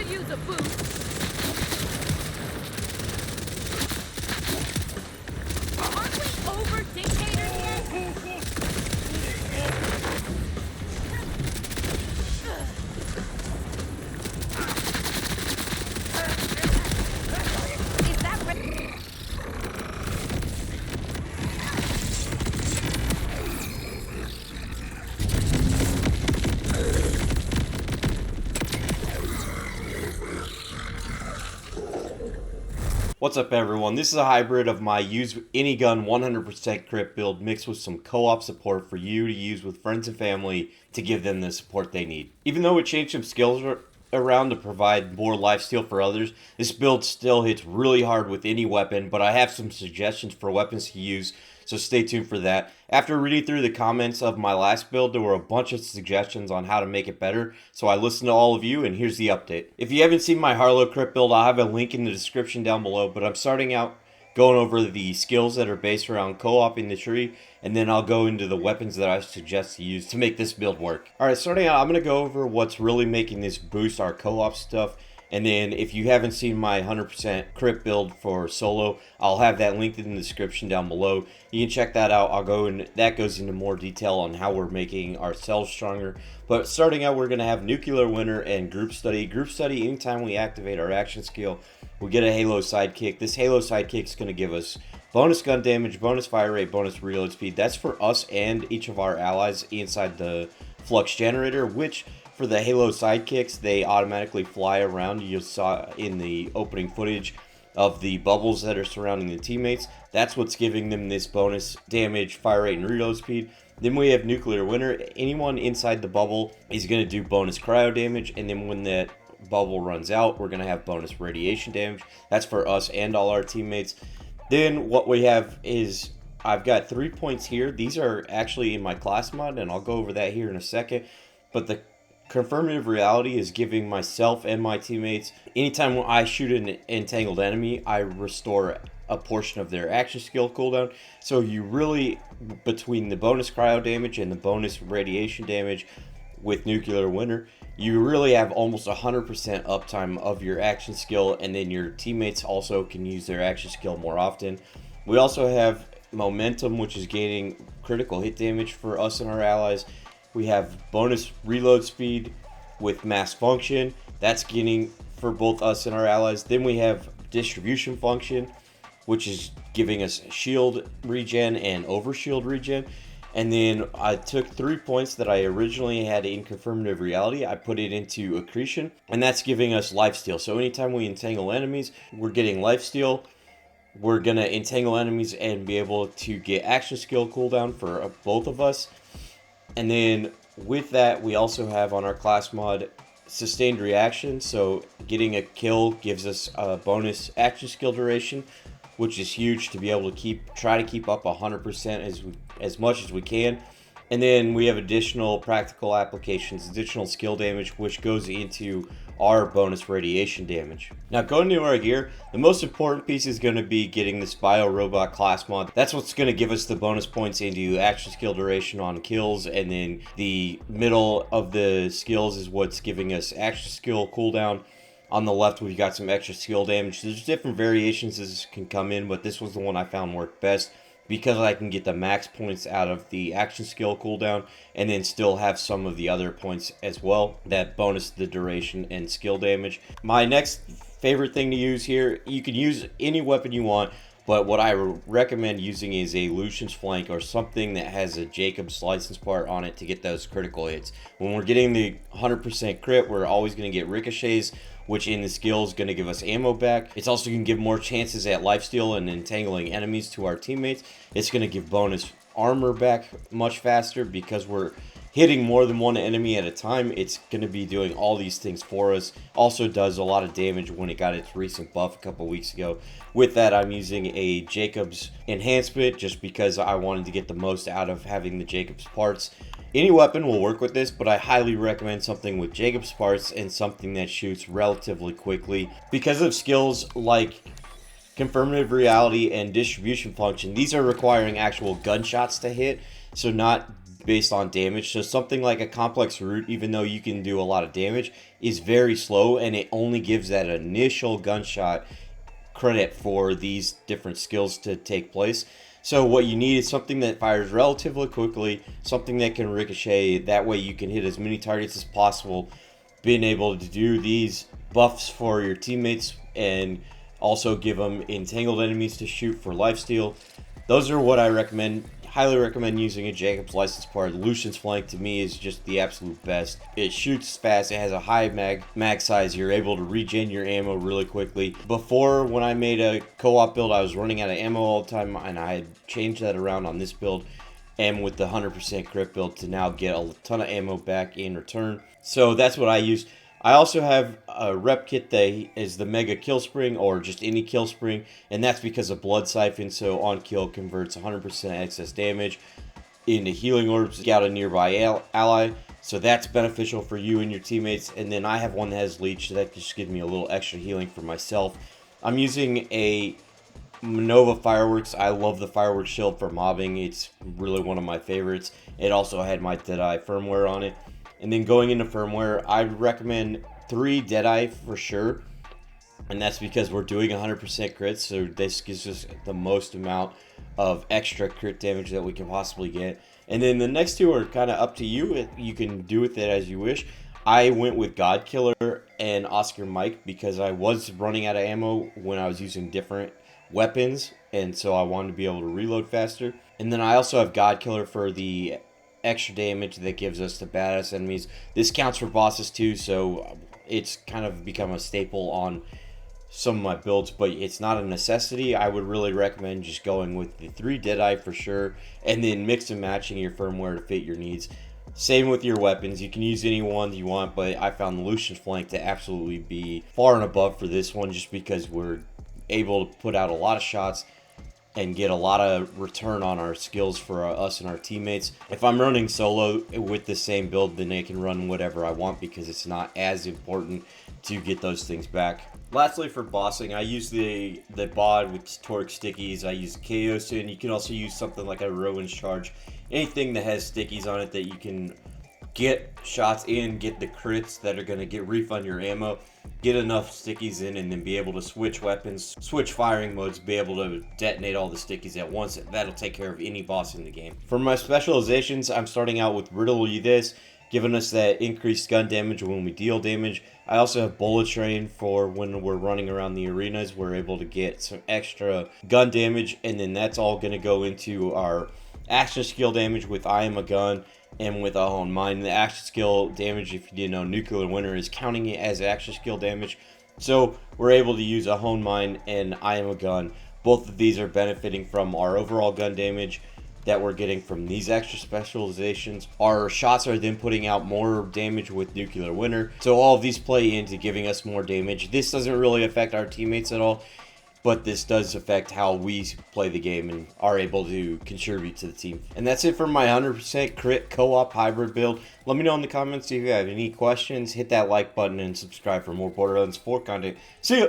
use a boost. Aren't we over dictators yet? Is that right? What's up everyone, this is a hybrid of my use any gun 100% crit build mixed with some co-op support for you to use with friends and family to give them the support they need. Even though it changed some skills around to provide more lifesteal for others, this build still hits really hard with any weapon, but I have some suggestions for weapons to use, so stay tuned for that. After reading through the comments of my last build, there were a bunch of suggestions on how to make it better, so I listened to all of you, and here's the update. If you haven't seen my Harlowe crit build, I'll have a link in the description down below, but I'm starting out going over the skills that are based around co-oping the tree, and then I'll go into the weapons that I suggest to use to make this build work. Alright, starting out, I'm going to go over what's really making this boost our co-op stuff. And then if you haven't seen my 100% crit build for solo, I'll have that linked in the description down below. You can check that out. That goes into more detail on how we're making ourselves stronger. But starting out, we're going to have Nuclear Winter and Group Study. Group Study, anytime we activate our action skill, we get a Halo sidekick. This Halo sidekick is going to give us bonus gun damage, bonus fire rate, bonus reload speed. That's for us and each of our allies inside the flux generator, which for the Halo sidekicks, they automatically fly around. You saw in the opening footage of the bubbles that are surrounding the teammates. That's what's giving them this bonus damage, fire rate, and reload speed. Then we have Nuclear Winter. Anyone inside the bubble is going to do bonus cryo damage, and then when that bubble runs out, we're going to have bonus radiation damage. That's for us and all our teammates. Then what we have is, I've got 3 points here. These are actually in my class mod, and I'll go over that here in a second. But the Confirmative Reality is giving myself and my teammates, anytime I shoot an entangled enemy, I restore a portion of their action skill cooldown. So you really, between the bonus cryo damage and the bonus radiation damage with Nuclear Winter, you really have almost 100% uptime of your action skill, and then your teammates also can use their action skill more often. We also have Momentum, which is gaining critical hit damage for us and our allies. We have bonus reload speed with mass function. That's gaining for both us and our allies. Then we have distribution function, which is giving us shield regen and overshield regen. And then I took 3 points that I originally had in Confirmative Reality. I put it into Accretion, and that's giving us lifesteal. So anytime we entangle enemies, we're getting lifesteal. We're going to entangle enemies and be able to get action skill cooldown for both of us. And then with that, we also have on our class mod Sustained Reaction. So getting a kill gives us a bonus action skill duration, which is huge to be able to try to keep up 100% as much as we can. And then we have additional practical applications, additional skill damage, which goes into our bonus radiation damage. Now going to our gear, the most important piece is going to be getting this Bio Robot class mod. That's what's going to give us the bonus points into action skill duration on kills, and then the middle of the skills is what's giving us action skill cooldown. On the left, we've got some extra skill damage. There's different variations this can come in, but this was the one I found worked best, because I can get the max points out of the action skill cooldown and then still have some of the other points as well that bonus the duration and skill damage. My next favorite thing to use here, you can use any weapon you want, but what I recommend using is a Lucian's Flank or something that has a Jacob's license part on it to get those critical hits. When we're getting the 100% crit, we're always going to get ricochets, which in the skill is going to give us ammo back. It's also going to give more chances at lifesteal and entangling enemies to our teammates. It's going to give bonus armor back much faster because we're hitting more than one enemy at a time. It's going to be doing all these things for us. Also does a lot of damage when it got its recent buff a couple weeks ago. With that, I'm using a Jacob's enhancement just because I wanted to get the most out of having the Jacob's parts. Any weapon will work with this, but I highly recommend something with Jacob's parts and something that shoots relatively quickly. Because of skills like Confirmative Reality and Distribution Function, these are requiring actual gunshots to hit, so not based on damage. So something like a complex root, even though you can do a lot of damage, is very slow, and it only gives that initial gunshot credit for these different skills to take place. So what you need is something that fires relatively quickly, something that can ricochet. That way you can hit as many targets as possible, being able to do these buffs for your teammates and also give them entangled enemies to shoot for lifesteal. Those are what I recommend. Highly recommend using a Jacob's license part. Lucian's flank to me is just the absolute best. It shoots fast, it has a high mag size, you're able to regen your ammo really quickly. Before, when I made a co-op build, I was running out of ammo all the time, and I had changed that around on this build, and with the 100% crit build to now get a ton of ammo back in return. So that's what I use. I also have a rep kit that is the Mega Kill Spring, or just any Kill Spring, and that's because of Blood Siphon, so on kill converts 100% excess damage into healing orbs out a nearby ally, so that's beneficial for you and your teammates. And then I have one that has Leech, so that just gives me a little extra healing for myself. I'm using a Nova Fireworks. I love the Fireworks Shield for mobbing. It's really one of my favorites. It also had my Deadeye firmware on it. And then going into firmware, I recommend 3 Deadeye for sure. And that's because we're doing 100% crits, so this gives us the most amount of extra crit damage that we can possibly get. And then the next 2 are kind of up to you. You can do with it as you wish. I went with God Killer and Oscar Mike because I was running out of ammo when I was using different weapons, and so I wanted to be able to reload faster. And then I also have God Killer for the extra damage that gives us to badass enemies. This counts for bosses too, so it's kind of become a staple on some of my builds, but it's not a necessity. I would really recommend just going with the 3 Deadeye for sure, and then mix and matching your firmware to fit your needs. Same with your weapons. You can use any one you want, but I found the Lucian's flank to absolutely be far and above for this one, just because we're able to put out a lot of shots and get a lot of return on our skills for us and our teammates. If I'm running solo with the same build, then I can run whatever I want because it's not as important to get those things back. Lastly, for bossing, I use the bod with Torque stickies. I use Chaos, and you can also use something like a Rowan's Charge. Anything that has stickies on it that you can get shots in, get the crits that are going to get refund your ammo, get enough stickies in, and then be able to switch weapons, switch firing modes, be able to detonate all the stickies at once. That'll take care of any boss in the game. For my specializations, I'm starting out with Riddle You This, giving us that increased gun damage when we deal damage. I also have Bullet Train for when we're running around the arenas. We're able to get some extra gun damage, and then that's all going to go into our action skill damage with I Am a Gun and with a Hone Mine. The action skill damage, if you didn't know, Nuclear Winter is counting it as action skill damage. So we're able to use a Hone Mine and I Am a Gun. Both of these are benefiting from our overall gun damage that we're getting from these extra specializations. Our shots are then putting out more damage with Nuclear Winter. So all of these play into giving us more damage. This doesn't really affect our teammates at all, but this does affect how we play the game and are able to contribute to the team. And that's it for my 100% crit co-op hybrid build. Let me know in the comments if you have any questions. Hit that like button and subscribe for more Borderlands 4 content. See ya!